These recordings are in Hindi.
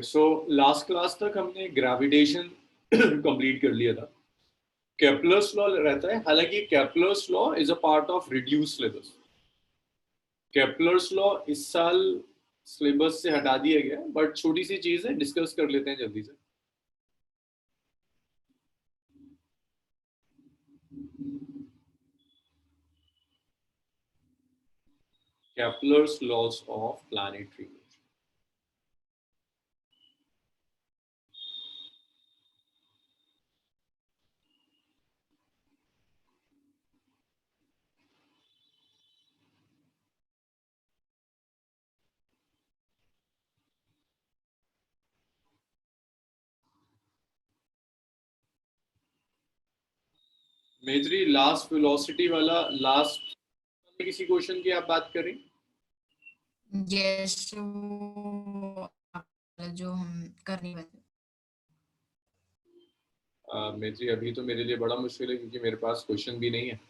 सो लास्ट क्लास तक हमने ग्रेविटेशन कंप्लीट कर लिया था। केपलर्स लॉ रहता है, हालांकि Kepler's law is a part of reduce syllabus. Kepler's law इस साल सिलेबस से हटा दिया गया, बट छोटी सी चीज है, डिस्कस कर लेते हैं जल्दी से। Kepler's laws of planetary motion. मेजरी last velocity वाला लास्ट किसी क्वेश्चन की आप बात करें? यस, जो हम करने वाले। मेजरी अभी तो मेरे लिए बड़ा मुश्किल है क्योंकि मेरे पास क्वेश्चन भी नहीं है।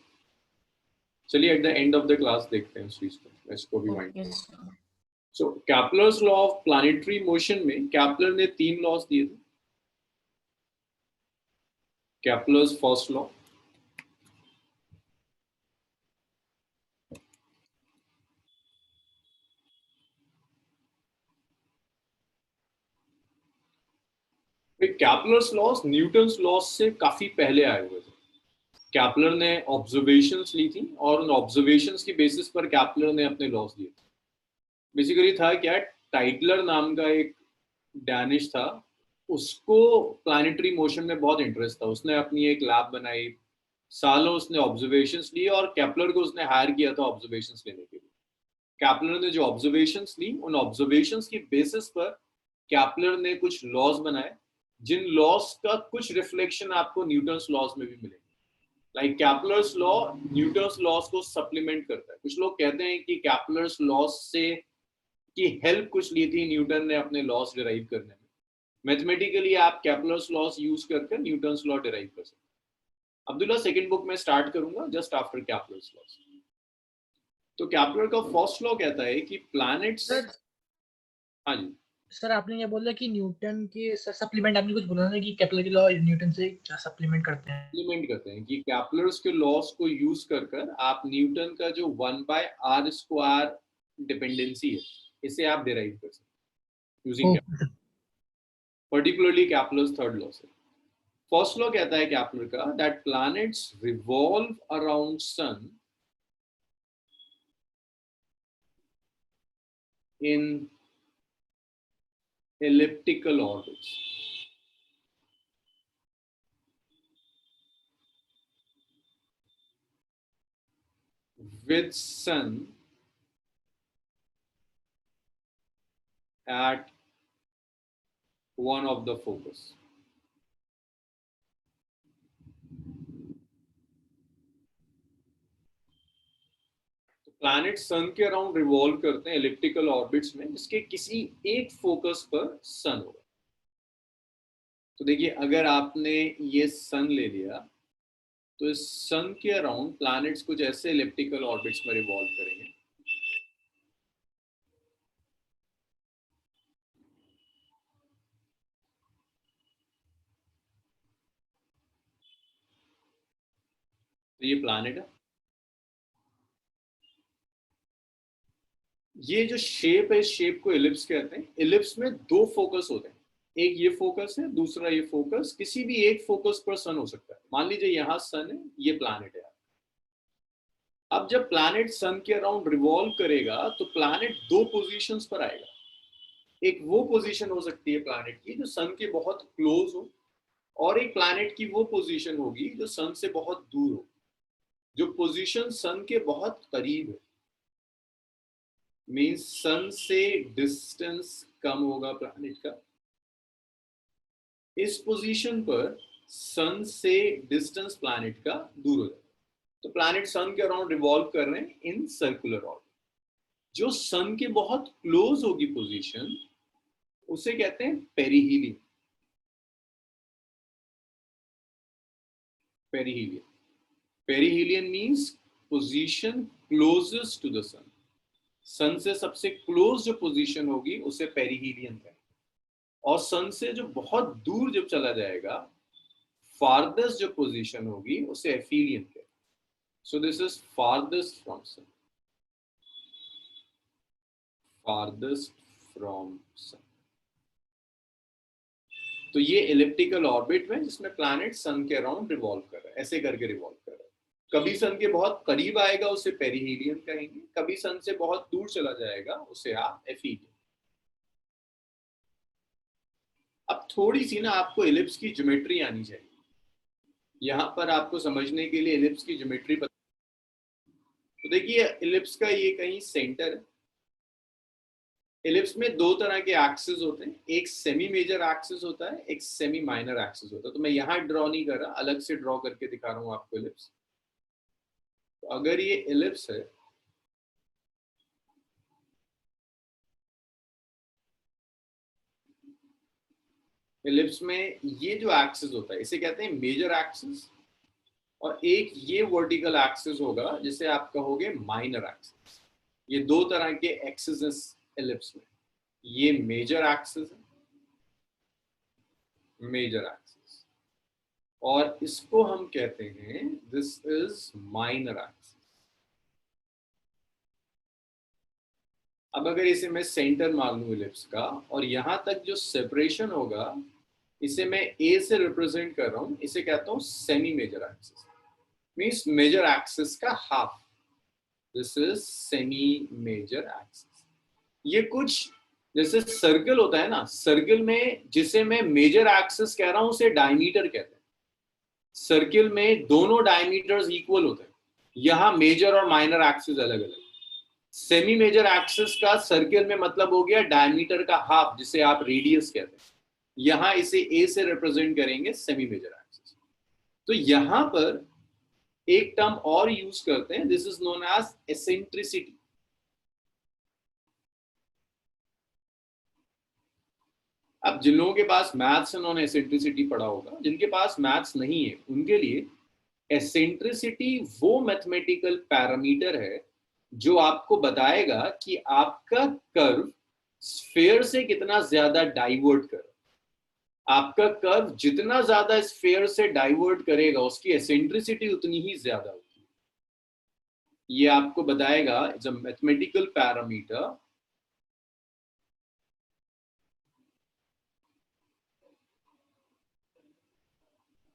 चलिए at the end of the class देखते हैं उस चीज को, इसको भी wind. So Kepler's law of planetary motion में कैपलर ने 3 लॉस दिए थे। Kepler's first law, Kepler's loss Newton's loss से काफी पहले आए हुए थे। कैपलर ने ऑब्जर्वेशंस ली थी और उन ऑब्जर्वेशंस की बेसिस पर कैपलर ने अपने लॉस दिए थे। बेसिकली था क्या, टाइटलर नाम का एक डैनिश था, उसको प्लैनेटरी मोशन में बहुत इंटरेस्ट था। उसने अपनी एक लैब बनाई, सालों उसने ऑब्जर्वेशंस लिए और कैपलर को उसने हायर किया था ऑब्जर्वेशंस लेने के लिए। कैपलर ने जो ऑब्जर्वेशंस ली, उन ऑब्जर्वेशंस की बेसिस पर कैपलर ने कुछ लॉज बनाए, जिन लॉज का कुछ रिफ्लेक्शन आपको न्यूटन्स लॉज में भी मिलेंगे। Like Kepler's law Newton's laws को सप्लीमेंट करता है। कुछ लोग कहते हैं कि कैपलर्स लॉज से की हेल्प कुछ ली थी न्यूटन ने अपने लॉस डिराइव करने में। मैथमेटिकली आप कैपलर्स लॉस यूज करके न्यूटन्स लॉ डिराइव कर सकते हैं। अब्दुल्ला सेकंड बुक में स्टार्ट करूंगा जस्ट आफ्टर कैपलर्स लॉस। तो कैपलर का फर्स्ट लॉ कहता है कि प्लैनेट्स। हाँ जी सर, आपने ये बोला कि न्यूटन के सप्लीमेंट, आपने कुछ बोला ना कि केपलर के लॉ न्यूटन से सप्लीमेंट करते हैं। सप्लीमेंट करते हैं कि कैपलर्स के लॉस को यूज कर आप न्यूटन का जो 1/r² डिपेंडेंसी है, इसे आप डिराइव कर सकते हैं using particularly Kepler's third law से। फर्स्ट लॉ कहता है कैपलर का that planets revolve around sun in elliptical orbits. With sun at one of the focus. Planet sun के अराउंड रिवॉल्व करते हैं एलिप्टिकल ऑर्बिट्स में, जिसके किसी एक फोकस पर सन होगा। तो देखिए, अगर आपने ये सन ले लिया तो इस सन के अराउंड प्लैनेट्स कुछ ऐसे एलिप्टिकल ऑर्बिट्स में रिवॉल्व करेंगे। तो ये प्लैनेट है। ये जो शेप है, इस शेप को इलिप्स कहते हैं। इलिप्स में 2 फोकस होते हैं, एक ये फोकस है, दूसरा ये फोकस। किसी भी एक फोकस पर सन हो सकता है। मान लीजिए यहां सन है, ये प्लैनेट है। अब जब प्लैनेट सन के अराउंड रिवॉल्व करेगा तो प्लैनेट 2 पोजीशंस पर आएगा। एक वो पोजीशन हो सकती है प्लैनेट की जो सन के बहुत क्लोज हो, और एक प्लैनेट की वो पोजीशन होगी जो सन से बहुत दूर हो। जो पोजीशन सन के बहुत करीब है मींस सन से डिस्टेंस कम होगा प्लैनेट का। इस पोजीशन पर सन से डिस्टेंस प्लैनेट का दूर हो जाएगा। तो प्लैनेट सन के अराउंड रिवॉल्व कर रहे हैं इन सर्कुलर ऑर्बिट। जो सन के बहुत क्लोज होगी पोजीशन, उसे कहते हैं perihelion. Perihelion perihelion means position closest to the sun. Sun से सबसे क्लोज जो पोजीशन होगी उसे पेरिहीलियन कहेंगे। और सन से जो बहुत दूर जब चला जाएगा, फारदेस्ट जो पोजीशन होगी उसे एफिलियन कहते हैं. So this is farthest from sun. Farthest from sun. तो ये एलिप्टिकल ऑर्बिट में जिसमें प्लैनेट सन के अराउंड रिवॉल्व कर रहा है, ऐसे करके रिवॉल्व कर रहा है. कभी सन के बहुत करीब आएगा उसे पेरिहीलियन कहेंगे, कभी सन से बहुत दूर चला जाएगा उसे आप एफिलियन. अब थोड़ी सी ना आपको एलिप्स की ज्योमेट्री आनी चाहिए. यहाँ पर आपको समझने के लिए एलिप्स की ज्योमेट्री पता. तो देखिए एलिप्स का ये कहीं सेंटर है. एलिप्स में दो तरह के एक्सिस होते हैं, एक सेमी मेजर एक्सिस होता है, एक सेमी माइनर एक्सिस होता है. तो मैं यहाँ ड्रॉ नहीं कर रहा, अलग से ड्रॉ करके दिखा रहा हूँ आपको एलिप्स. तो अगर ये एलिप्स है, एलिप्स में ये जो एक्सिस होता है इसे कहते हैं मेजर एक्सिस, और एक ये वर्टिकल एक्सिस होगा जिसे आप कहोगे माइनर एक्सिस. ये दो तरह के एक्सिस एलिप्स में. ये मेजर एक्सिस है, मेजर एक्सिस, और इसको हम कहते हैं दिस इज माइनर एक्सिस. अब अगर इसे मैं सेंटर मान लूं एलिप्स का, और यहां तक जो सेपरेशन होगा इसे मैं ए से रिप्रेजेंट कर रहा हूं, इसे कहता हूं semi major axis. Means major axis का half. This is semi major axis. ये कुछ जैसे सर्कल होता है ना, सर्कल में जिसे मैं मेजर एक्सिस कह रहा हूं उसे डायमीटर कहते हैं. सर्कल में दोनों डायमीटर्स इक्वल होते हैं. यहां मेजर और माइनर एक्सिस अलग अलग. सेमी मेजर एक्सिस का सर्कल में मतलब हो गया डायमीटर का हाफ, जिसे आप रेडियस कहते हैं. यहां इसे ए से रिप्रेजेंट करेंगे सेमी मेजर एक्सिस. तो यहां पर एक टर्म और यूज करते हैं, this is known as eccentricity. अब जिन लोगों के पास मैथ्स उन्होंने एसेंट्रिसिटी पढ़ा होगा, जिनके पास मैथ्स नहीं है उनके लिए एसेंट्रिसिटी वो मैथमेटिकल पैरामीटर है जो आपको बताएगा कि आपका कर्व स्फीयर से कितना ज्यादा डाइवर्ट कर. आपका कर्व जितना ज्यादा स्फीयर से डाइवर्ट करेगा उसकी एसेंट्रिसिटी उतनी ही ज्यादा होगी. ये आपको बताएगा it's a mathematical parameter.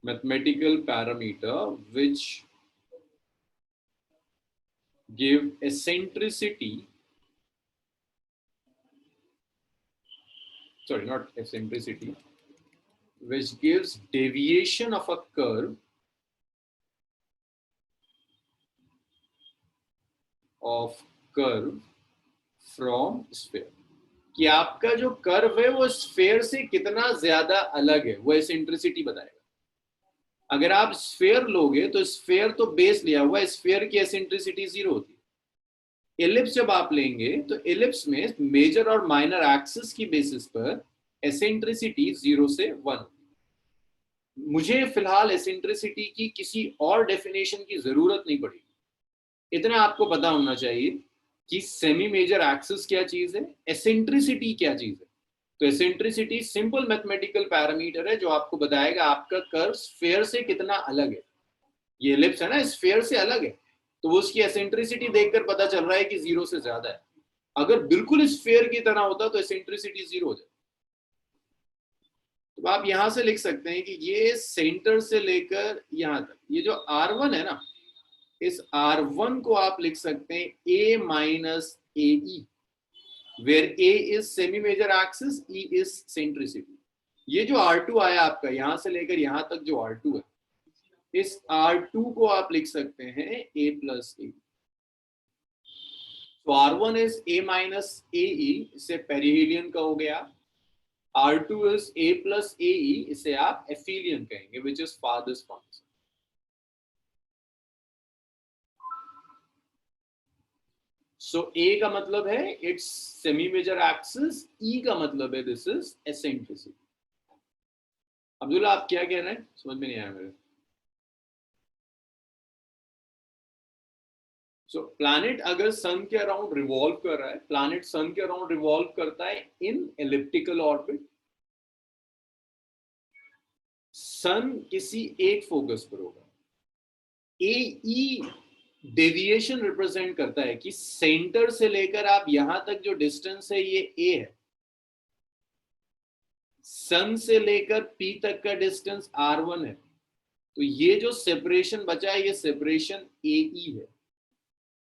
Mathematical parameter which give eccentricity, sorry, not eccentricity, which gives deviation of a curve from sphere. कि आपका जो कर्व है वो स्फीयर से कितना ज्यादा अलग है, वो एसेंट्रिसिटी बताएगा. अगर आप स्फीयर लोगे तो स्फीयर तो बेस लिया हुआ है, स्फीयर की एसेंट्रिसिटी 0 होती है. एलिप्स जब आप लेंगे तो एलिप्स में मेजर और माइनर एक्सिस की बेसिस पर एसेंट्रिसिटी 0 से 1. मुझे फिलहाल एसेंट्रिसिटी की किसी और डेफिनेशन की जरूरत नहीं पड़ेगी. इतना आपको पता होना चाहिए कि सेमी मेजर एक्सिस क्या चीज है, एसेंट्रिसिटी क्या चीज है. तो एसेंट्रिसिटी सिंपल मैथमेटिकल पैरामीटर है जो आपको बताएगा आपका कर्व स्फीयर से कितना अलग है. ये एलिप्स है ना, स्फीयर से अलग है, तो वो उसकी एसेंट्रिसिटी देखकर पता चल रहा है कि 0 से ज्यादा है. अगर बिल्कुल स्फीयर की तरह होता तो एसेंट्रिसिटी 0 हो जाए. तो आप यहां से लिख सकते हैं कि ये सेंटर से लेकर यहां तक ये जो R1 है ना, इस R1 को आप लिख सकते हैं A minus AE, where A is semi major axis, E is centricity. ये जो R2 आया आपका यहां से लेकर यहां तक जो R2 है, इस R2 को आप लिख सकते हैं A plus AE. तो R1 is A minus AE, इसे पेरिहीलियन कहोगे आप. R2 is A plus AE, इसे आप एफिलियन कहेंगे, which is farthest from sun. So A का मतलब है it's semi major axis, E का मतलब है दिस इज एसेंट्रिसिटी. अब्दुल्ला आप क्या कह रहे हैं, समझ में नहीं आया मेरे. सो प्लैनेट अगर सन के अराउंड रिवॉल्व कर रहा है, प्लैनेट सन के अराउंड रिवॉल्व करता है इन एलिप्टिकल ऑर्बिट. सन किसी एक फोकस पर होगा। AE डेविएशन रिप्रेजेंट करता है कि सेंटर से लेकर आप यहां तक जो डिस्टेंस है ये A है, सन से लेकर P तक का डिस्टेंस R1 है, तो ये जो सेपरेशन बचा है ये सेपरेशन AE है,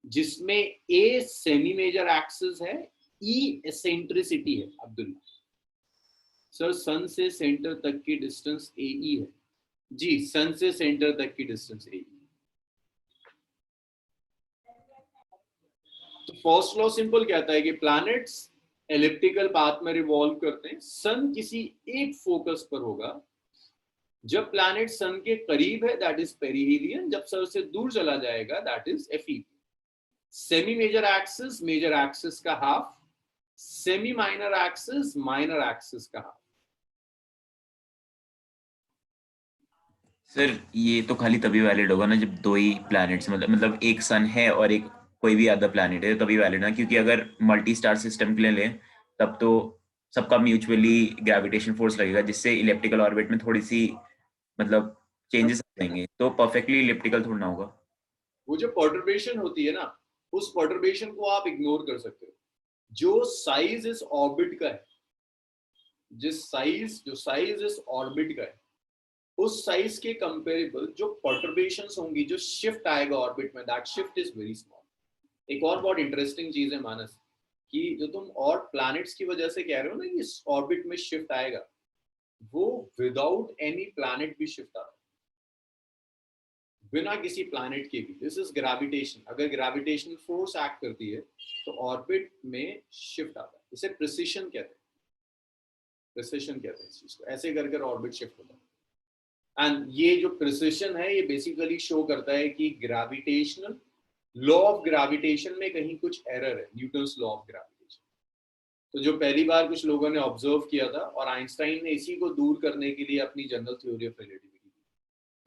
जिसमें A सेमी मेजर एक्सिस है, E एसेंट्रिसिटी है। अब्दुल्ला सर, सन से सेंटर तक की डिस्टेंस AE है। जी, सन से सेंटर तक की डिस्टेंस AE। तो फर्स्ट लॉ सिंपल कहता है कि प्लैनेट्स एलिप्टिकल पाथ में रिवॉल्व करते हैं, सन किसी एक फोकस पर होगा। जब प्लैनेट सन के करीब है दैट इज पेरिहेलियन, जब सन से दूर चला जाएगा that is aphelion. Semi major axis का हाफ, सेमी माइनर एक्सिस का हाफ। सर ये तो खाली तभी वैलिड होगा ना जब दो ही प्लैनेट्स, मतलब एक सन है और एक कोई भी अदर प्लैनेट है, तभी वैलिड ना, क्योंकि अगर मल्टी स्टार सिस्टम के लिए लें तब तो सबका म्यूचुअली ग्रेविटेशन फोर्स लगेगा, जिससे इलेप्टिकल ऑर्बिट में थोड़ी सी मतलब चेंजेस आएंगे, तो परफेक्टली इलिप्टिकल थोड़ा ना होगा। वो जो पर्टर्बेशन होती है ना, उस पर्टर्बेशन को आप इग्नोर कर सकते हो। जो साइज इस ऑर्बिट का है, जो साइज इस ऑर्बिट का है, उस साइज के कंपेरेबल जो पर्टर्बेशंस होंगी, जो शिफ्ट आएगा ऑर्बिट में, that shift is very small. एक और बहुत इंटरेस्टिंग चीज है मानस, कि जो तुम और प्लैनेट्स की वजह से कह रहे हो ना कि इस ऑर्बिट में शिफ्ट आएगा, वो विदाउट एनी प्लैनेट भी शिफ्ट आता है, बिना किसी प्लैनेट के भी। This is gravitation. अगर ग्रेविटेशनल फोर्स एक्ट करती है तो ऑर्बिट में शिफ्ट आता है। इसे प्रिसिशन कहते हैं, प्रिसिशन कहते हैं इस चीज को। ऐसे कर कर ऑर्बिट शिफ्ट होता है। एंड ये जो प्रिसिशन है ये बेसिकली शो करता है कि ग्रेविटेशनल लॉ ऑफ ग्रेविटेशन में कहीं कुछ एरर है, न्यूटन्स लॉ ऑफ ग्रेविटेशन। तो जो पहली बार कुछ लोगों ने ऑब्जर्व किया था, और आइंस्टाइन ने इसी को दूर करने के लिए अपनी जनरल थ्योरी ऑफ रिलेटिविटी।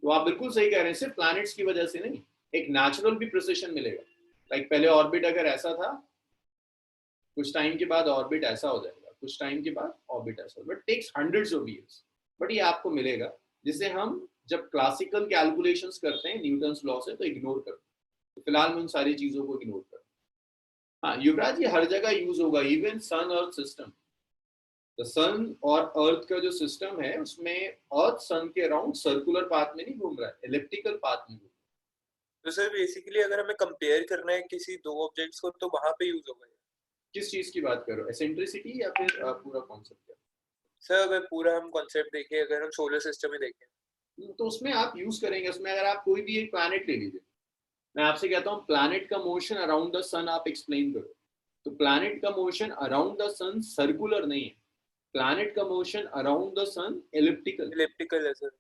तो आप बिल्कुल सही कह रहे हैं, सिर्फ प्लैनेट्स की वजह से नहीं, एक नेचुरल भी प्रिसिशन मिलेगा। लाइक पहले ऑर्बिट अगर ऐसा था, कुछ टाइम के बाद ऑर्बिट ऐसा हो जाएगा, कुछ टाइम के बाद ऑर्बिट ऐसा हो, but takes hundreds of years, but ये आपको मिलेगा, जिसे हम जब क्लासिकल कैलकुलेशंस करते हैं न्यूटन्स लॉ से तो इग्नोर करते हैं। तो फिलहाल मैं उन सारी चीजों को इग्नोर करता हूँ। हाँ युवराज, ये हर जगह यूज होगा, even sun earth system. The sun और अर्थ का जो सिस्टम है उसमें अर्थ सन के अराउंड सर्कुलर पाथ में नहीं घूम रहा है, एलिप्टिकल पाथ में घूम रहा है। तो सर बेसिकली अगर हमें कंपेयर करना है किसी दो ऑब्जेक्ट्स को तो वहां पे यूज होगा। किस चीज की बात कर रहे हो, एसेंट्रिसिटी या फिर पूरा कॉन्सेप्ट? सर अगर पूरा हम कॉन्सेप्ट देखें, अगर हम सोलर सिस्टम में देखें तो उसमें आप यूज करेंगे। उसमें अगर आप कोई भी एक प्लैनेट ले लीजिए, मैं आपसे कहता हूँ प्लैनेट का मोशन अराउंड द सन आप एक्सप्लेन करो, तो प्लैनेट का motion around the sun circular नहीं है, प्लैनेट का motion around the sun elliptical है सर।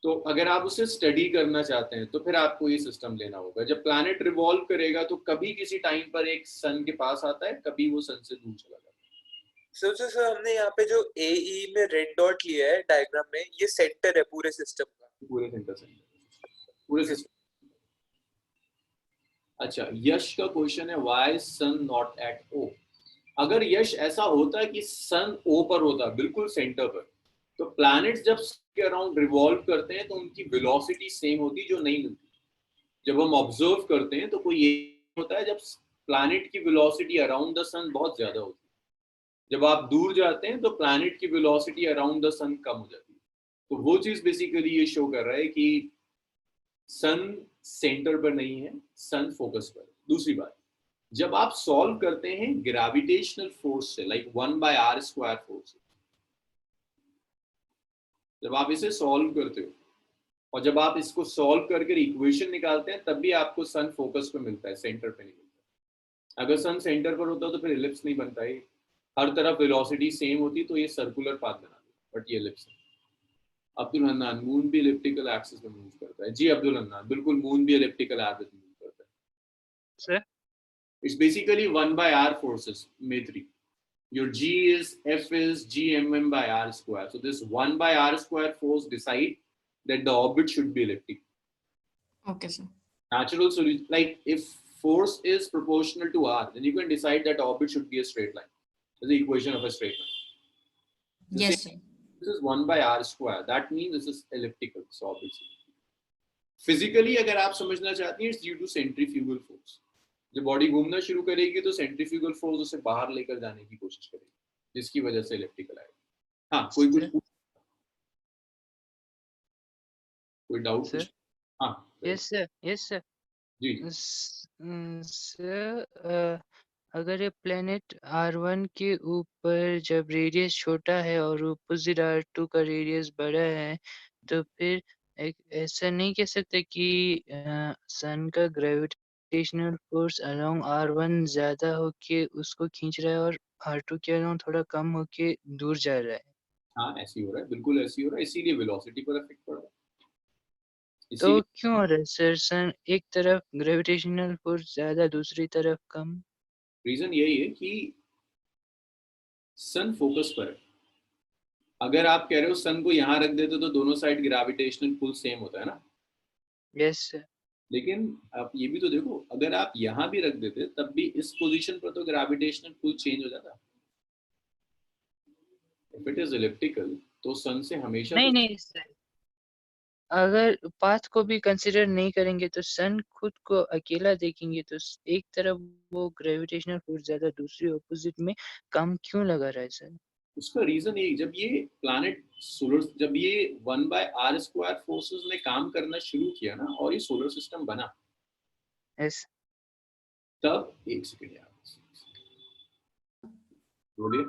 तो अगर आप उसे स्टडी करना चाहते हैं तो फिर आपको ये सिस्टम लेना होगा। जब प्लैनेट रिवॉल्व करेगा तो कभी किसी टाइम पर एक सन के पास आता है, कभी वो सन से दूर चला जाता है। सर हमने यहाँ पे जो AE में रेड डॉट लिया है डायग्राम में, ये सेंटर है पूरे सिस्टम का, पूरे सिस्टम। अच्छा, यश का क्वेश्चन है व्हाई सन नॉट एट ओ। अगर यश ऐसा होता कि सन ओ पर होता, बिल्कुल सेंटर पर, तो प्लैनेट्स जब के अराउंड रिवॉल्व करते हैं तो उनकी वेलोसिटी सेम होती जो नहीं मिलती। जब हम ऑब्जर्व करते हैं तो कोई ये होता है जब प्लैनेट की वेलोसिटी अराउंड द सन बहुत ज्यादा होती है, जब आप दूर जाते हैं तो प्लैनेट की वेलोसिटी अराउंड द सन कम हो जाती है। तो वो चीज बेसिकली ये शो कर रहा है कि सन सेंटर पर नहीं है, सन फोकस पर। दूसरी बात, जब आप सॉल्व करते हैं ग्रेविटेशनल फोर्स से, लाइक 1/r² फोर्स, जब आप इसे सॉल्व करते हो और जब आप इसको सॉल्व करके इक्वेशन निकालते हैं, तब भी आपको सन फोकस पे मिलता है, सेंटर पे नहीं मिलता। अगर सन सेंटर पर होता तो फिर इलिप्स नहीं बनता है, हर तरफ वेलोसिटी सेम होती तो ये सर्कुलर पाथ बना देता, बट ये इलिप्स है। अब्दुल हन्नान, मून भी इलिप्टिकल एक्सिस में मूव करता है। जी अब्दुल हन्नान, बिल्कुल, मून भी इलिप्टिकल एक्सिस में मूव करता है sir. It's basically 1/r forces, Maitri. Your G is F is Gmm/r². So this 1/r² force decide that the orbit should be elliptic. Okay, sir. Natural solution, like if force is proportional to r, then you can decide that orbit should be a straight line. That's the equation of a straight line. Yes, sir. This is 1 by r square. That means this is elliptical. So obviously, physically अगर आप समझना चाहती हैं, it's due to centrifugal force. जब बॉडी घूमना शुरू करेगी तो सेंट्रीफ्यूगल फोर्स उसे बाहर लेकर जाने की कोशिश करेगी, जिसकी वजह से इलेक्ट्रिकल आएगा. हाँ, कोई डाउट? सर. हाँ, यस सर. जी. सर, अगर ये प्लेनेट R1 के ऊपर जब रेडियस छोटा है और अपोजिट R2 का रेडियस बड़ा है, तो फिर एक ऐसा नहीं कह सकते कि सन का ग्रेविटेशनल फोर्स अलोंग R1 ज्यादा होके उसको खींच रहा है और R2 के अलोंग थोड़ा कम होके दूर जा रहा है. हाँ, ऐसे ही हो रहा है, बिल्कुल ऐसे ही हो रहा है, इसीलिए वेलोसिटी पर इफेक्ट पड़ रहा है. तो इसीलिए क्यों हो रहा है सर? सन एक तरफ ग्रेविटेशनल फोर्स ज्यादा, दूसरी तरफ कम. रीजन यही है कि सन फोकस पर है. अगर आप कह रहे हो सन को यहाँ रख देते तो दोनों साइड ग्रेविटेशनल पुल सेम होता है ना. Yes sir. लेकिन आप ये भी तो देखो, अगर आप यहाँ भी रख देते तब भी इस पोजीशन पर तो ग्रेविटेशनल पुल चेंज हो जाता. इफ इट इज इलिप्टिकल तो सन से हमेशा नहीं तो नहीं सर, अगर पाथ को भी कंसिडर नहीं करेंगे तो सन खुद को अकेला देखेंगे तो एक तरफ वो ग्रेविटेशनल फोर्स ज्यादा, दूसरी ऑपोजिट में कम क्यों लगा रहा है सर? उसका रीजन यही, जब ये प्लैनेट सोलर, जब ये 1 बाय आर स्क्वायर फोर्सेस ने काम करना शुरू किया ना और ये सोलर सिस्टम बना, यस. तब एक सेकंड यार बोलिए.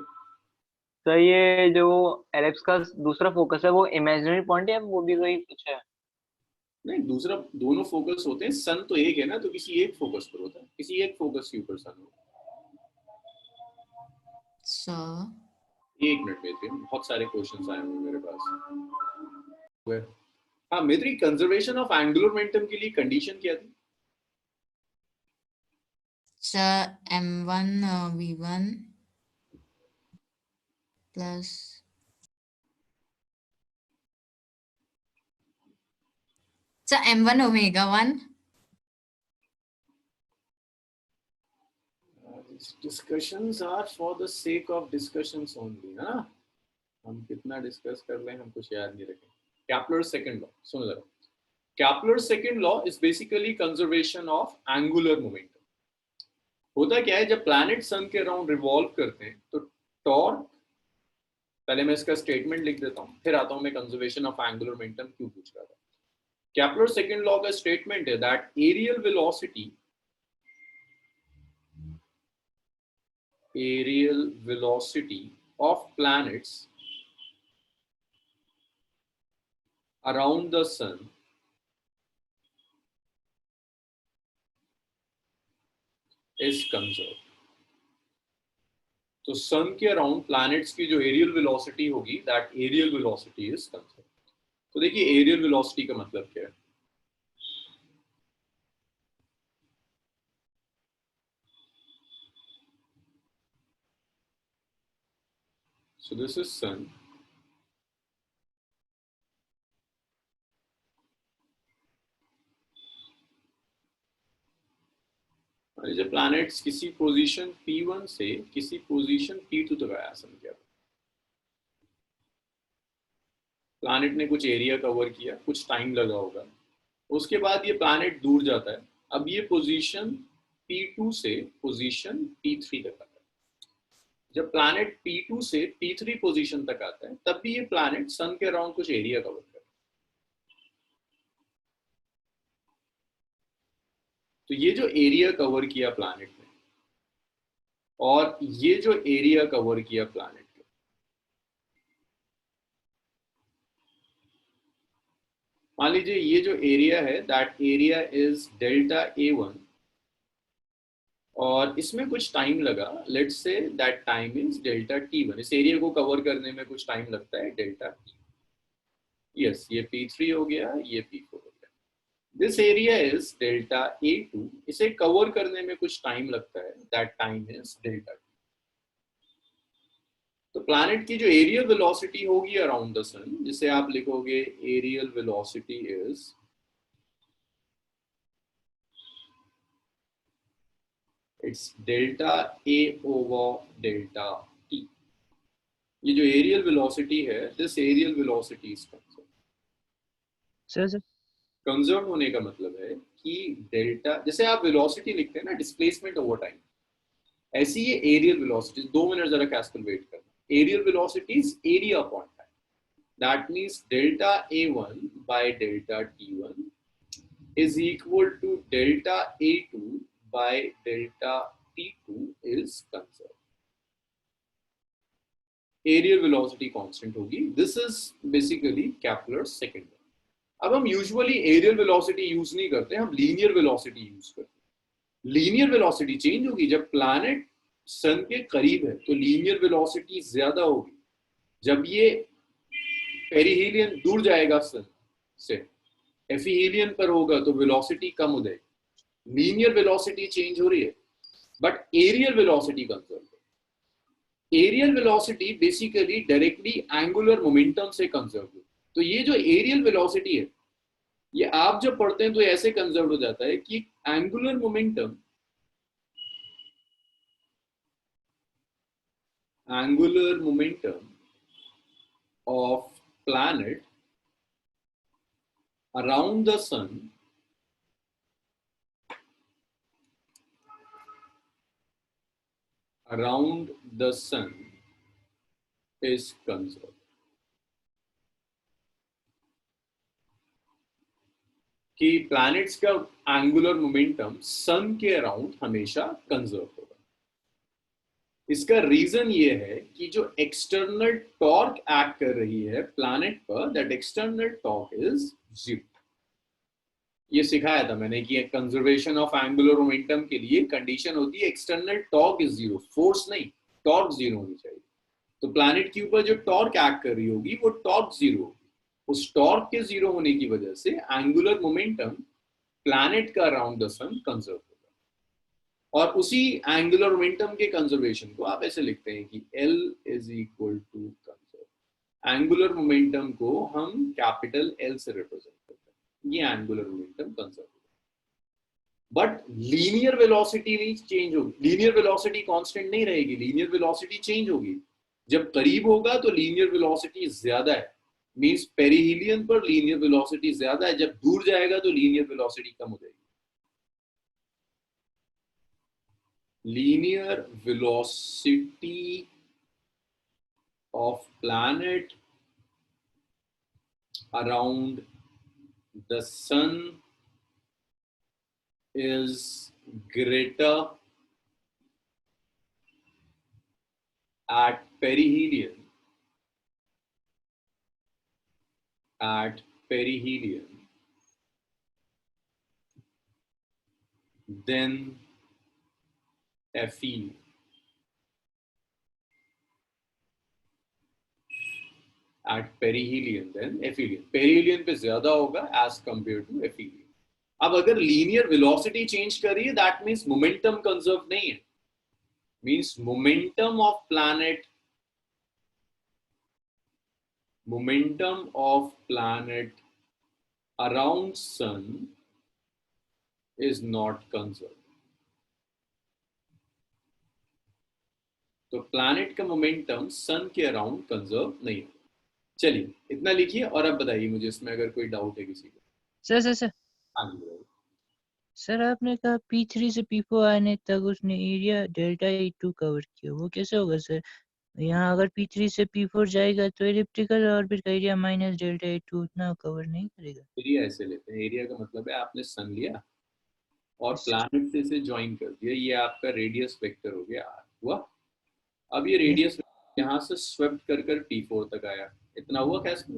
सर ये जो एलिप्स का दूसरा फोकस है वो इमेजिनरी पॉइंट है, वो भी कोई कुछ है? नहीं, दूसरा दोनों फोकस होते हैं. सन तो एक है ना, तो किसी एक फोकस पर होता है, किसी एक फोकस के ऊपर सन होता Sir, है. एक मिनट में बहुत सारे क्वेश्चंस आए हुए मेरे पास. हाँ मित्री, कंजर्वेशन ऑफ एंगुलर मोमेंटम के लिए कंडीशन क्या थी? sir, M1 V1 plus sir M1 omega 1. Discussions are for the sake of discussions only ना. हम कितना डिस्कस कर लें हम कुछ याद नहीं रखें. Kepler's second law, सुनो जरा. Kepler's second law is basically conservation of angular momentum. होता क्या है, जब प्लैनेट सन के अराउंड रिवॉल्व करते हैं तो टॉर्क, पहले मैं इसका स्टेटमेंट लिख देता हूँ, फिर आता हूँ मैं कंजर्वेशन ऑफ एंगुलर मोमेंटम क्यों पूछ रहा था. Kepler's second law का स्टेटमेंट है that areal velocity of planets around the sun is conserved. तो सन के अराउंड प्लैनेट्स की जो एरियल वेलोसिटी होगी, that areal velocity is conserved. तो देखिए एरियल वेलोसिटी का मतलब क्या है. So this is sun. जब प्लैनेट्स किसी पोजीशन P1 से किसी पोजीशन P2 तक आया सन के, प्लैनेट ने कुछ एरिया कवर किया, कुछ टाइम लगा होगा, उसके बाद ये प्लैनेट दूर जाता है. अब ये पोजीशन P2 से पोजीशन P3 तक आता है. जब प्लैनेट P2 से P3 पोजीशन तक आता है तब भी ये प्लैनेट सन के अराउंड कुछ एरिया कवर करता है. तो ये जो एरिया कवर किया प्लैनेट ने और ये जो एरिया कवर किया प्लैनेट ने, मान लीजिए ये जो एरिया है that area is delta A1 और इसमें कुछ टाइम लगा, let's say that time is delta T1. इस एरिया को कवर करने में कुछ टाइम लगता है डेल्टा T. यस, ये P3 हो गया, ये P4 हो गया. This area is delta A2. इसे कवर करने में कुछ टाइम लगता है, that time is delta T. तो प्लैनेट की जो एरियल वेलोसिटी होगी अराउंड द सन, जिसे आप लिखोगे areal velocity is it's delta A over delta T. ये जो एरियल वेलोसिटी है, this areal velocity is conserve. Sir conserve होने का मतलब है कि डेल्टा, जैसे आप वेलोसिटी लिखते हैं ना डिस्प्लेसमेंट ओवर टाइम, ऐसी ये एरियल वेलोसिटी, 2 मिनट जरा कैस्कल वेट करना, areal velocity is area upon time, that means delta A1 by delta T1 is equal to delta A2 by delta T2 is conserved. Aerial velocity constant होगी. This is basically Kepler's second law. अब हम usually aerial velocity use नहीं करते, हम linear velocity use करते हैं. Linear velocity change होगी जब planet sun के करीब है, तो linear velocity ज्यादा होगी. जब ये perihelion दूर जाएगा sun से, एफिहीलियन पर होगा तो वेलोसिटी कम हो जाएगी. लीनियर वेलोसिटी चेंज हो रही है बट एरियल वेलोसिटी कंजर्व है. Areal velocity basically directly angular momentum से कंजर्व है. तो ये जो एरियल वेलोसिटी है, ये आप जब पढ़ते हैं तो ऐसे कंजर्व हो जाता है कि angular momentum of planet around the sun is conserved. कि प्लैनेट्स का एंगुलर मोमेंटम सन के अराउंड हमेशा कंजर्व होगा. इसका रीजन ये है कि जो एक्सटर्नल टॉर्क एक्ट कर रही है प्लैनेट पर, दैट एक्सटर्नल टॉर्क इज 0. ये सिखाया था मैंने कि कंजर्वेशन ऑफ एंगुलर मोमेंटम के लिए कंडीशन होती है एक्सटर्नल टॉर्क इज 0, फोर्स नहीं, टॉर्क 0 होनी चाहिए. तो प्लैनेट के ऊपर जो टॉर्क एक्ट कर रही होगी वो टॉर्क 0 होगी. उस टॉर्क के 0 होने की वजह से एंगुलर मोमेंटम प्लैनेट का अराउंड द सन कंजर्व होगा. और उसी एंगुलर मोमेंटम के कंजर्वेशन को आप ऐसे लिखते हैं कि L is equal to conserve. Angular momentum को हम कैपिटल L से रिप्रेजेंट करते हैं. ये एंगुलर मोमेंटम कंजर्व होगा. बट लीनियर वेलोसिटी नहीं चेंज होगी. लीनियर वेलोसिटी कांस्टेंट नहीं रहेगी, लीनियर वेलोसिटी चेंज होगी. जब करीब होगा तो लीनियर वेलोसिटी ज्यादा है, मींस पेरिहीलियन पर लीनियर वेलोसिटी ज्यादा है. जब दूर जाएगा तो लीनियर वेलोसिटी कम हो जाएगी. Linear velocity of planet around the sun is greater at perihelion than Fe. At perihelion then aphelion. Perihelion पे ज्यादा होगा as compared to aphelion. अब अगर लीनियर वेलोसिटी चेंज कर रही है दैट मींस मोमेंटम कंजर्व नहीं है. Means momentum of planet around sun is not conserve. तो प्लैनेट का मोमेंटम सन के अराउंड कंजर्व नहीं होगा. चलिए इतना लिखिए और अब बताइए मुझे इसमें अगर कोई डाउट है किसी को. सर हाँ जी बताइए. सर आपने कहा P3 से P4 आने तक उसने एरिया डेल्टा E2 कवर किया, वो कैसे होगा सर? यहाँ अगर P3 से P4 जाएगा तो एलिप्टिकल ऑर्बिट का एरिया माइनस डेल्टा E2 उतना कवर नहीं करेगा. एरिया ऐसे लेते हैं. एरिया का मतलब है आपने सन लिया और प्लैनेट से इसे ज्वाइन कर दिया, ये आपका रेडियस वेक्टर हो गया R हुआ. अब ये रेडियस यहाँ से स्वेप्ट कर P4 तक आया, इतना हुआ कैसे?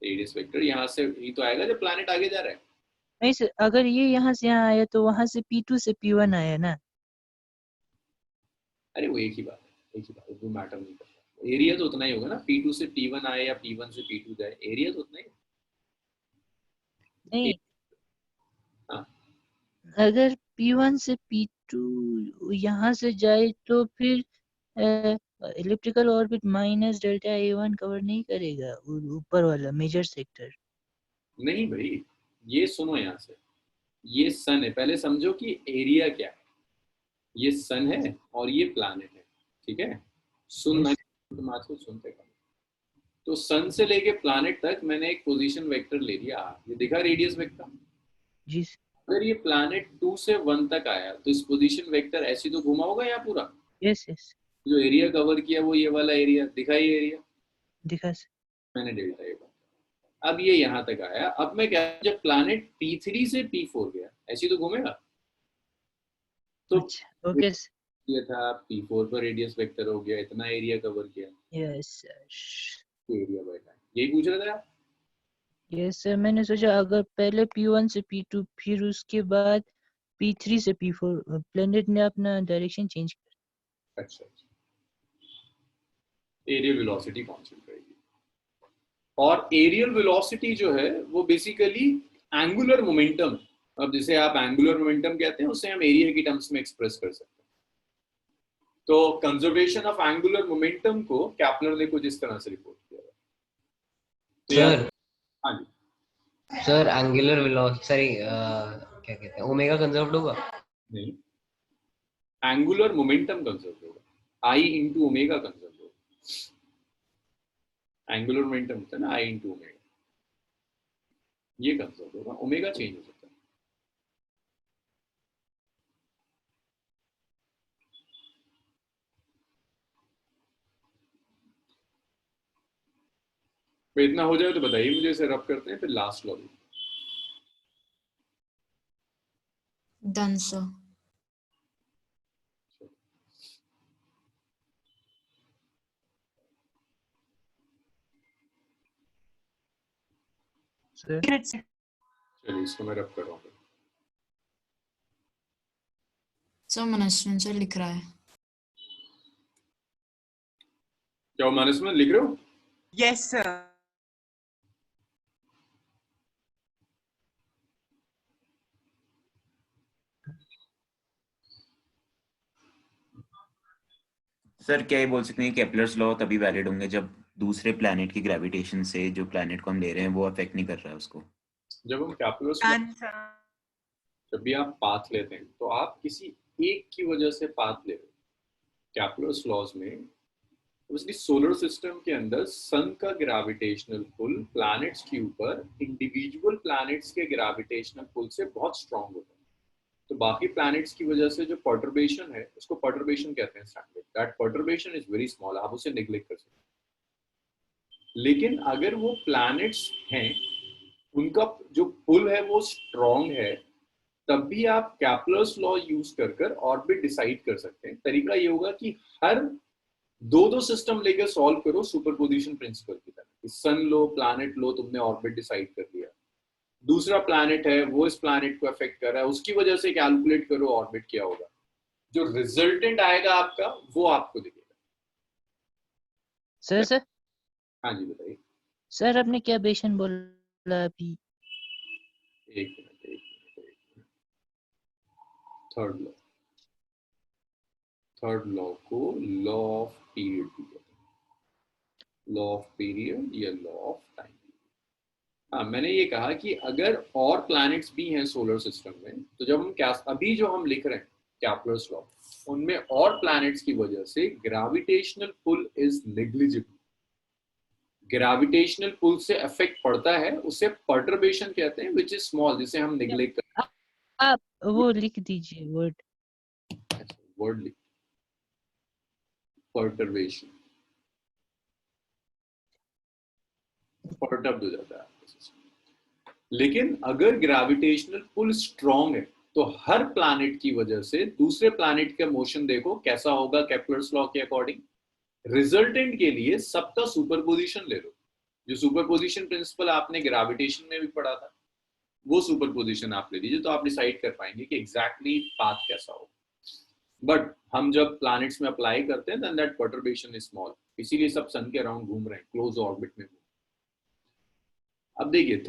रेडियस वेक्टर यहाँ से ही तो आएगा जब प्लैनेट आगे जा रहा है. नहीं सर, अगर ये यहाँ से यहाँ आया तो वहां से P2 से P1 आया ना. अरे वो एक ही बात है, वो मैटर नहीं करता. एरिया तो उतना ही होगा ना, P2 से P1 आए या P1 से P2 जाए, एरिया तो उतना ही. नहीं, हाँ. अगर P1 से P2 यहाँ से जाए तो फिर elliptical orbit minus delta A1 cover नहीं करेगा ऊपर वाला मेजर सेक्टर. नहीं भाई, ये सुनो यहाँ से, ये सन है. पहले समझो कि एरिया क्या है. ये सन है और ये प्लैनेट है, ठीक है. सुन Yes. तो मैथ को सुनते कम। तो सन से लेके प्लैनेट तक मैंने एक पोजीशन वेक्टर ले लिया, ये दिखा रेडियस वेक्टर। जी अगर ये प्लैनेट 2 से 1 तक आया तो इस पोजीशन वेक्टर ऐसे तो घुमा होगा यहाँ पूरा, यस यस जो एरिया कवर किया वो ये वाला एरिया दिखा, ये एरिया दिखा सर। मैंने डेल्टा ये बात। अब ये यहाँ तक आया, अब मैं क्या, जब प्लैनेट P3 से P4 गया ऐसे तो घूमेगा, तो अच्छा ओके सर। ये था P4 पर रेडियस वेक्टर हो गया, इतना एरिया कवर किया, yes sir. Area by time, यही पूछ रहे थे आप? यस सर, मैंने सोचा अगर पहले P1 से P2 फिर उसके बाद P3 से P4 प्लेनेट ने अपना डायरेक्शन चेंज कर। अच्छा, एरियल वेलोसिटी कांस्टेंट रहेगी, और एरियल वेलोसिटी जो है वो बेसिकली एंगुलर मोमेंटम, अब जिसे आप एंगुलर मोमेंटम कहते हैं उसे हम एरिया की टर्म्स में एक्सप्रेस कर सकते हैं। तो कंजर्वेशन ऑफ एंगुलर मोमेंटम को कैपलर ने कुछ इस तरह से रिपोर्ट किया है। सर हाँ जी, सर एंगुलर वेलोसिटी क्या कहते हैं, ओमेगा कंजर्व्ड होगा? नहीं, एंगुलर मोमेंटम कंजर्व होगा, आई इंटू ओमेगा कंजर्व होगा। एंगुलर मोमेंटम होता है ना आई इंटू ओमेगा, ये कंजर्व होगा, ओमेगा चेंज हो सकता है। तो इतना हो जाए तो बताइए मुझे, इसे रब करते हैं फिर last law. Done, sir. Sir चलिए इसको मैं रब कर रहा हूँ। So मनस्विन सर लिख रहा है। क्या वो मानस में लिख रहे हो? Yes, sir. सर क्या ये बोल सकते हैं केपलर्स लॉ तभी वैलिड होंगे जब दूसरे प्लैनेट की ग्रेविटेशन से जो प्लैनेट को हम ले रहे हैं वो अफेक्ट नहीं कर रहा है उसको? जब हम कैपलर्स Done, sir. जब भी आप पाथ लेते हैं तो आप किसी एक की वजह से पाथ ले रहे हो। कैपलर्स लॉज में उसकी सोलर सिस्टम के अंदर सन का ग्रेविटेशनल पुल प्लैनेट्स के ऊपर इंडिविजुअल प्लैनेट्स के ग्रेविटेशनल पुल से बहुत स्ट्रांग होता है, तो बाकी प्लैनेट्स की वजह से जो पर्टर्बेशन है उसको पर्टर्बेशन कहते हैं standard. That perturbation is very small, आप उसे नेग्लेक्ट कर सकते हैं। लेकिन अगर वो प्लैनेट्स हैं, उनका जो पुल है वो स्ट्रांग है, तब भी आप कैपलर्स लॉ यूज कर ऑर्बिट डिसाइड कर सकते हैं। तरीका ये होगा कि हर दो सिस्टम लेकर सॉल्व करो सुपरपोजिशन प्रिंसिपल की तरह। सन लो, प्लैनेट लो, तुमने ऑर्बिट डिसाइड कर लिया, दूसरा प्लैनेट है वो इस प्लैनेट को अफेक्ट कर रहा है, उसकी वजह से कैलकुलेट करो ऑर्बिट क्या होगा, जो रिजल्टेंट आएगा आपका वो आपको दिखेगा। सर हाँ जी बताइए। सर आपने क्या बेशन बोला अभी? एक मिनट। थर्ड लॉ को लॉ ऑफ पीरियड भी कहते हैं, लॉ ऑफ पीरियड या लॉ ऑफ टाइम। हाँ, मैंने ये कहा कि अगर और प्लैनेट्स भी हैं सोलर सिस्टम में, तो जब हम क्या अभी जो हम लिख रहे हैं कैपलर्स लॉ, उनमें और प्लैनेट्स की वजह से gravitational pull is negligible. Gravitational pull से इफेक्ट पड़ता है, उसे पर्टर्बेशन कहते हैं, विच इज स्मॉल, जिसे हम नेग्लेक्ट करते हैं। आप वो लिख दीजिए वर्ड। वर्ड लिख, पर्टर्बेशन, पर्टर्ब हो जाता है। लेकिन अगर ग्रेविटेशनल पुल स्ट्रांग है तो हर प्लैनेट की वजह से दूसरे प्लैनेट का मोशन देखो कैसा होगा केपलर्स लॉ के अकॉर्डिंग। रिजल्टेंट के लिए सबका सुपरपोजिशन ले लो, जो सुपरपोजिशन प्रिंसिपल आपने ग्रेविटेशन में भी पढ़ा था वो सुपरपोजिशन आप ले लीजिए, तो आप डिसाइड कर पाएंगे कि एग्जैक्टली पाथ कैसा होगा। बट हम जब प्लैनेट्स में अप्लाई करते हैं then that perturbation is small, इसीलिए सब सन के अराउंड घूम रहे हैं, क्लोज ऑर्बिट में। अब देखिए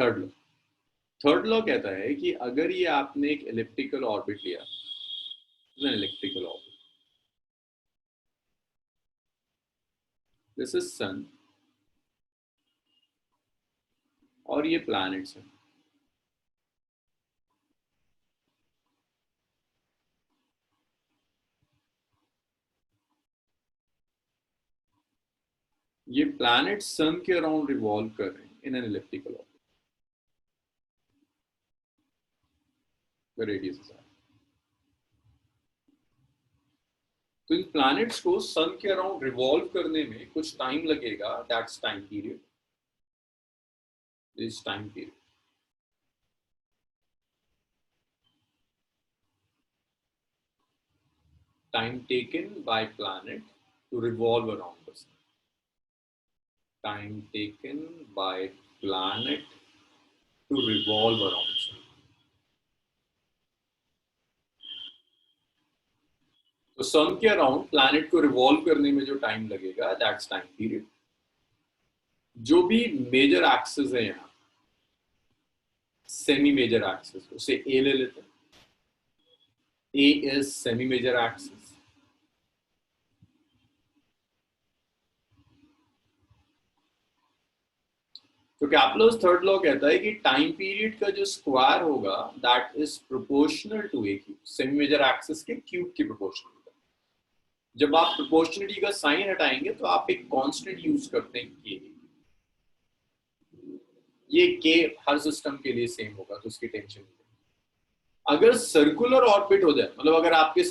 थर्ड लॉ कहता है कि अगर ये आपने एक इलिप्टिकल ऑर्बिट लिया, इलेक्ट्रिकल ऑर्बिट, दिस इज सन और ये प्लैनेट्स हैं, ये प्लैनेट सन के अराउंड रिवॉल्व कर रहे हैं in an elliptical orbit, the radius is R. तो इन प्लैनेट्स को सन के अराउंड रिवॉल्व करने में कुछ टाइम लगेगा, that's time period, this time period. Time taken by planet to revolve around the sun. Time taken by planet to revolve around sun. तो सन के अराउंड प्लैनेट को रिवॉल्व करने में जो टाइम लगेगा, दैट्स टाइम पीरियड। जो भी मेजर एक्सिस है यहाँ, सेमी मेजर एक्सिस, उसे ए ले लेते हैं। A is semi major axis. तो कैप्लर्स थर्ड लॉ कहता है कि टाइम पीरियड का जो स्क्वायर होगा that is proportional to a cube, semi major axis के क्यूब की प्रोपोर्शनल होगा। जब आप प्रोपोर्शनलिटी का साइन हटाएंगे तो आप एक कांस्टेंट यूज करते हैं के। ये के हर सिस्टम के लिए सेम होगा, तो उसकी टेंशन नहीं। अगर सर्कुलर ऑर्बिट हो जाए, मतलब अगर आपके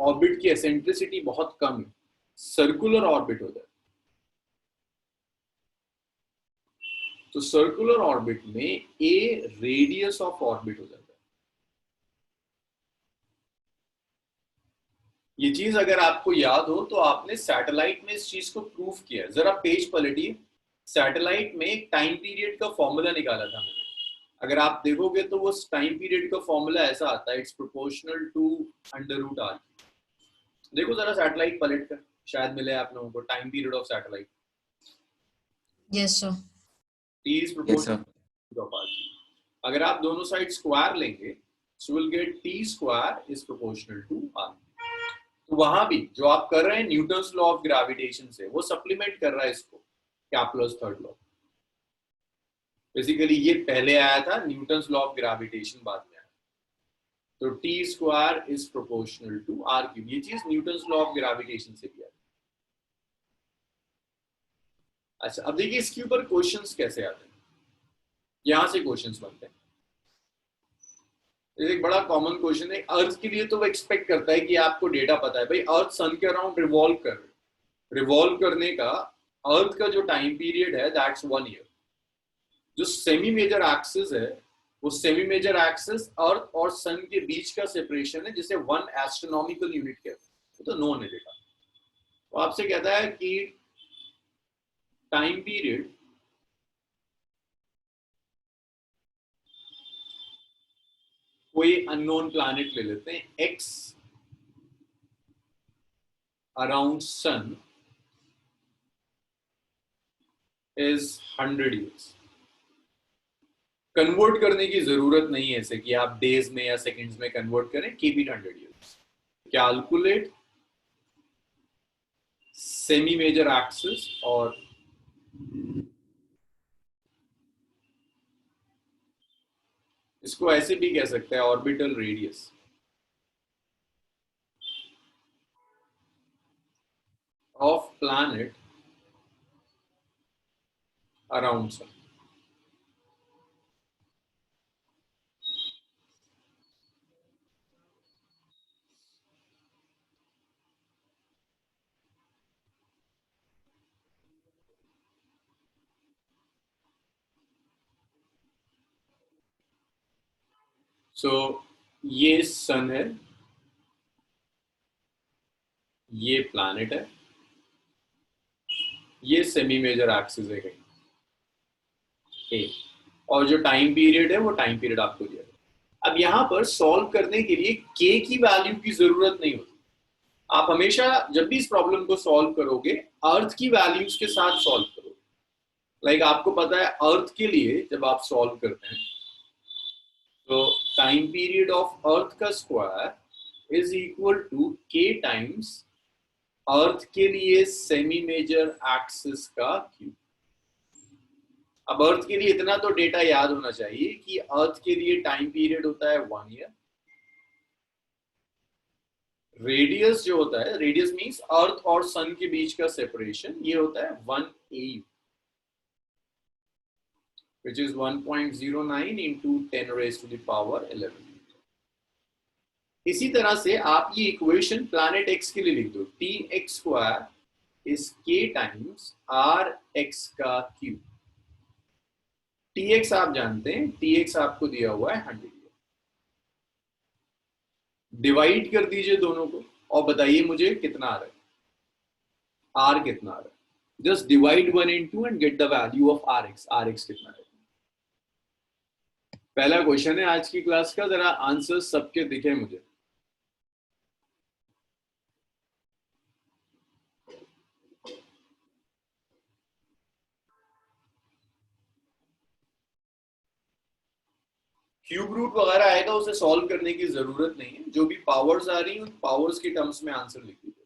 ऑर्बिट की एसेंट्रिसिटी बहुत कम है, सर्कुलर ऑर्बिट हो जाए, तो सर्कुलर ऑर्बिट में ए रेडियस ऑफ ऑर्बिट हो जाता है। ये चीज अगर आपको याद हो तो आपने सैटेलाइट में इस चीज को प्रूव किया है। जरा पेज पलटिए, सैटेलाइट में एक टाइम पीरियड का फॉर्मूला निकाला था मैंने। अगर आप देखोगे तो वो टाइम पीरियड का फॉर्मूला ऐसा आता है, इट्स प्रोपोर्शनल टू √r। देखो जरा सैटेलाइट पलट कर, शायद मिले आप लोगों को time period of satellite. Yes, sir. T is proportional to r। अगर आप दोनों साइड स्क्वायर लेंगे, so we'll get T square is proportional to r। तो वहां भी जो आप कर रहे हैं न्यूटन्स लॉ ऑफ ग्रेविटेशन से, वो सप्लीमेंट कर रहा है इसको, कैप्लर्स थर्ड लॉ। बेसिकली ये पहले आया था, न्यूटन्स लॉ ऑफ ग्रेविटेशन बाद में आया। तो T square is proportional to R cube, ये चीज न्यूटन्स लॉ ऑफ ग्रेविटेशन से भी आया। अच्छा, अब देखिए इसके ऊपर क्वेश्चंस कैसे आते हैं। यहां से क्वेश्चंस बनते हैं। एक बड़ा कॉमन क्वेश्चन है, अर्थ के लिए तो वो एक्सपेक्ट करता है कि आपको डेटा पता है, भाई अर्थ सन के अराउंड रिवॉल्व कर रहे, रिवॉल्व करने का अर्थ का जो टाइम पीरियड है दैट्स 1 ईयर। जो सेमी मेजर एक्सिस है, वो सेमी मेजर एक्सिस अर्थ और सन के बीच का सेपरेशन है, जिसे 1 एस्ट्रोनॉमिकल यूनिट कहते हैं। तो नोन है डेटा। तो आपसे कहता है कि टाइम पीरियड कोई अननोन प्लैनेट ले लेते हैं, X around sun is 100 years। Convert करने की जरूरत नहीं है ऐसे कि आप डेज में या सेकंड्स में कन्वर्ट करें, keep it 100 years। Calculate semi major axis और इसको ऐसे भी कह सकते हैं orbital radius of planet around sun. So ये सन है, ये प्लैनेट है, ये सेमी मेजर एक्सिस है कहीं ए, और जो टाइम पीरियड है वो टाइम पीरियड आपको दिया है। अब यहां पर सॉल्व करने के लिए के की वैल्यू की जरूरत नहीं होती। आप हमेशा जब भी इस प्रॉब्लम को सॉल्व करोगे अर्थ की वैल्यूज के साथ सॉल्व करोगे। लाइक आपको पता है अर्थ के लिए जब आप सॉल्व करते हैं तो टाइम पीरियड ऑफ अर्थ का स्क्वायर इज इक्वल टू के टाइम्स अर्थ के लिए सेमी मेजर एक्सिस का क्यूब। अब अर्थ के लिए इतना तो डेटा याद होना चाहिए कि अर्थ के लिए टाइम पीरियड होता है 1 ईयर, रेडियस जो होता है, रेडियस मींस अर्थ और सन के बीच का सेपरेशन, ये होता है 1 AU, which is 1.09 into 10 raised to the power 11. इसी तरह से आप ये इक्वेशन प्लैनेट एक्स के लिए लिख दो, टी एक्स स्क्वायर इज के टाइम्स आर एक्स का क्यूब। टी एक्स आप जानते हैं, टी एक्स आपको दिया हुआ है 100। डिवाइड कर दीजिए दोनों को और बताइए मुझे कितना आ रहा है, आर कितना आ रहा है। Just divide 1 into and get the value of R X. R X कितना है? पहला क्वेश्चन है आज की क्लास का, जरा आंसर सबके दिखे मुझे। क्यूब रूट वगैरह आएगा, उसे सॉल्व करने की जरूरत नहीं है। जो भी पावर्स आ रही हैं उन पावर्स की टर्म्स में आंसर लिख दीजिए।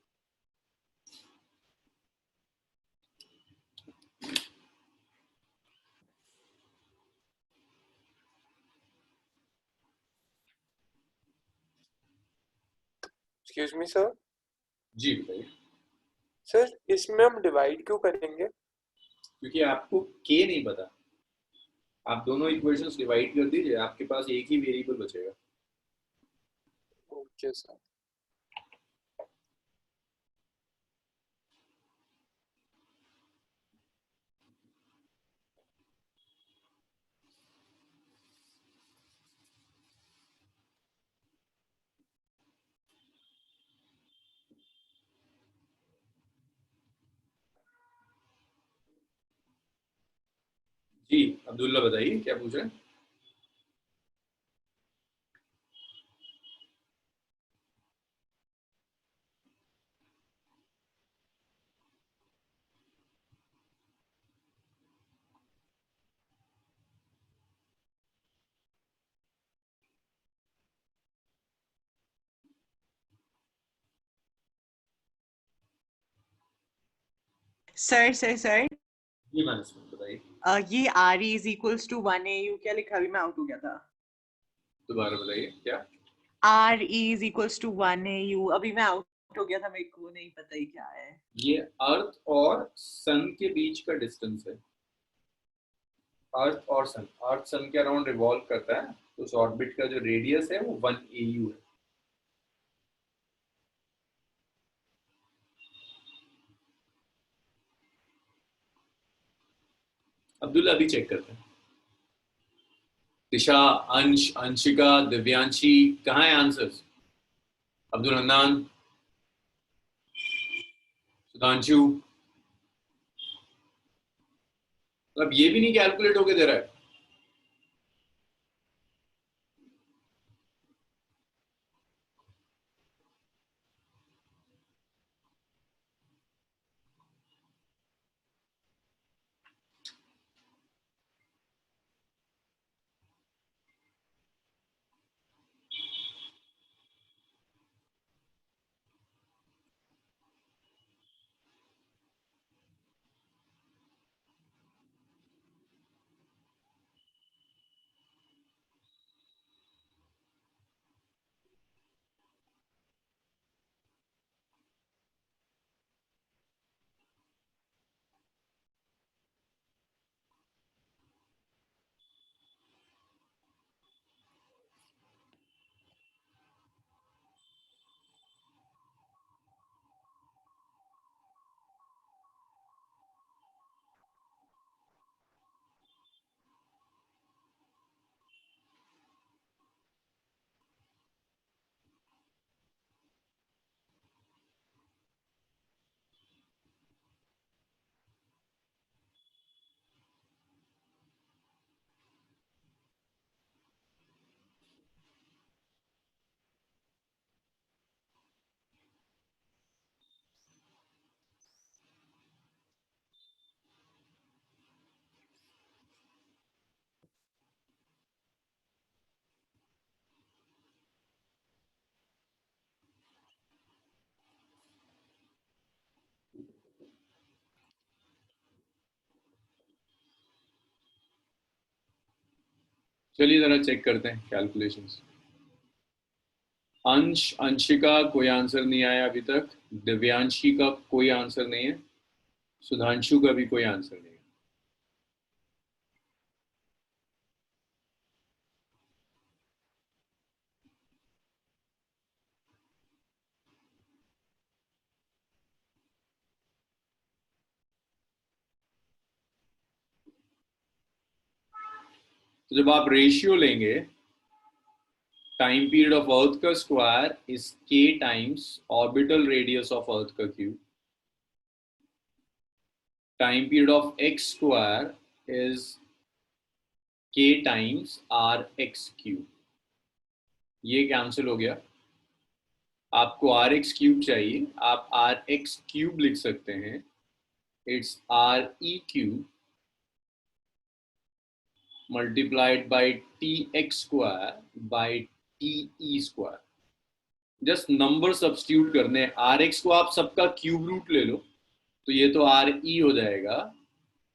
Excuse me sir. जी बताइए। सर इसमें हम डिवाइड क्यों करेंगे? क्योंकि आपको के नहीं पता, आप दोनों इक्वेशंस डिवाइड कर दीजिए, आपके पास एक ही वेरिएबल बचेगा। Okay sir. जी अब्दुल्ला बताइए क्या पूछ रहे हैं। सर जी मैंने सुना, बताइए। ये R is equals to 1 AU क्या लिखा? अभी मैं आउट हो गया था। दोबारा बताइए क्या। R is equals to 1 AU, अभी मैं आउट हो गया था, मेरे को नहीं पता ही क्या है। ये अर्थ और सन के बीच का डिस्टेंस है। अर्थ और सन, अर्थ सन के अराउंड रिवॉल्व करता है, तो उस ऑर्बिट का जो रेडियस है वो 1 AU है। अब्दुल्ला अभी चेक करते हैं। दिशा, अंश, अंशिका, दिव्यांशी, कहाँ है आंसर्स? अब्दुल हन्नान, सुधांशु, मतलब ये भी नहीं कैलकुलेट होके दे रहा है। चलिए जरा चेक करते हैं कैलकुलेशंस। अंश, अंशिका कोई आंसर नहीं आया अभी तक। दिव्यांशी का कोई आंसर नहीं है। सुधांशु का भी कोई आंसर नहीं है। तो जब आप रेशियो लेंगे, टाइम पीरियड ऑफ अर्थ का square is k times orbital radius of earth का cube. Time period of x square is k times R X cube. ये कैंसिल हो गया। आपको आर एक्स क्यूब चाहिए, आप आर एक्स क्यूब लिख सकते हैं। It's R E cube multiplied by tx square by te square। Just number substitute करने हैं। आर एक्स को आप सबका क्यूब रूट ले लो, तो ये तो आर ई हो जाएगा,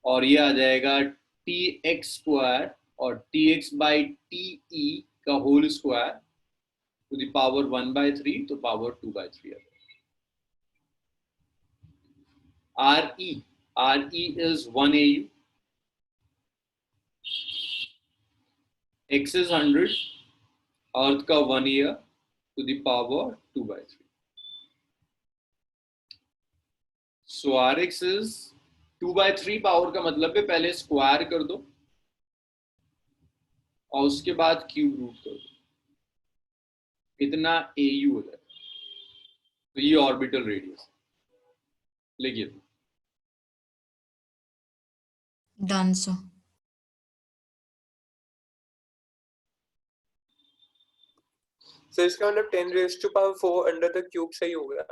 और ये आ जाएगा टी एक्स स्क्वायर और T X by T E का whole square to the power 1/3, तो पावर 2/3 आ जाएगा। R E is 1 AU, x is 100, earth का 1 year to the power 2/3। So R X is 2/3 power का मतलब है पहले स्क्वायर कर दो और उसके बाद क्यूब रूट कर दो, इतना AU हो जाएगा। तो ये ऑर्बिटल रेडियस लिखिए। Done, sir. सो इसका मतलब 10⁴ अंडर द क्यूब सही हो गया।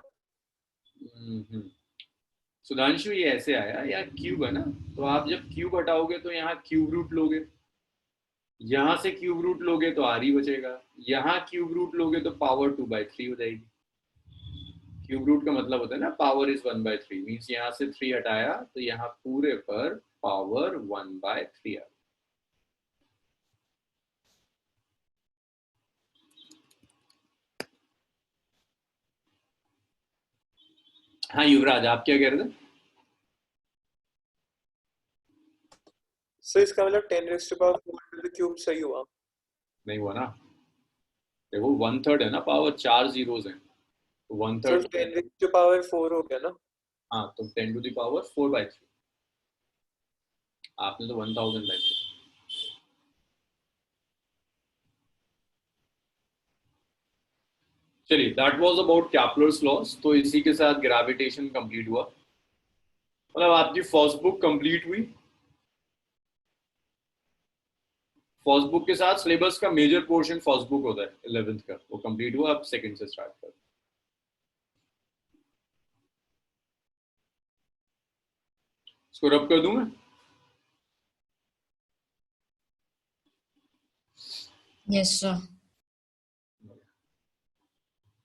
सुधांशु ये ऐसे आया, या क्यूब है ना, तो आप जब क्यूब हटाओगे तो यहाँ क्यूब रूट लोगे, यहाँ से क्यूब रूट लोगे तो आर ही बचेगा, यहाँ क्यूब रूट लोगे तो पावर 2/3 हो जाएगी। क्यूब रूट का मतलब होता है ना पावर इज 1/3, मीन्स यहाँ से 3 हटाया तो यहाँ पूरे पर पावर 1/3 आ। हाँ युवराज, आप क्या कह रहे थे? सो इसका मतलब 10⁴ अंडर द क्यूब सही हुआ। नहीं हुआ ना, देखो 1/3 है ना पावर, 4 जीरोस हैं, तो 1/3 सो 10⁴ हो गया ना। हाँ, तो 10 टू द पावर 4/3। आपने तो 1000 लाइक किया। चलिए, that was about Kepler's loss. तो इसी के साथ ग्रेविटेशन कंप्लीट हुआ, मतलब आपकी फर्स्ट बुक कंप्लीट हुई। फर्स्ट बुक के साथ सिलेबस का मेजर पोर्शन फर्स्ट बुक होता है 11th का, वो कंप्लीट हुआ। अब सेकंड से स्टार्ट कर। इसको रब कर दूं मैं? Yes, sir.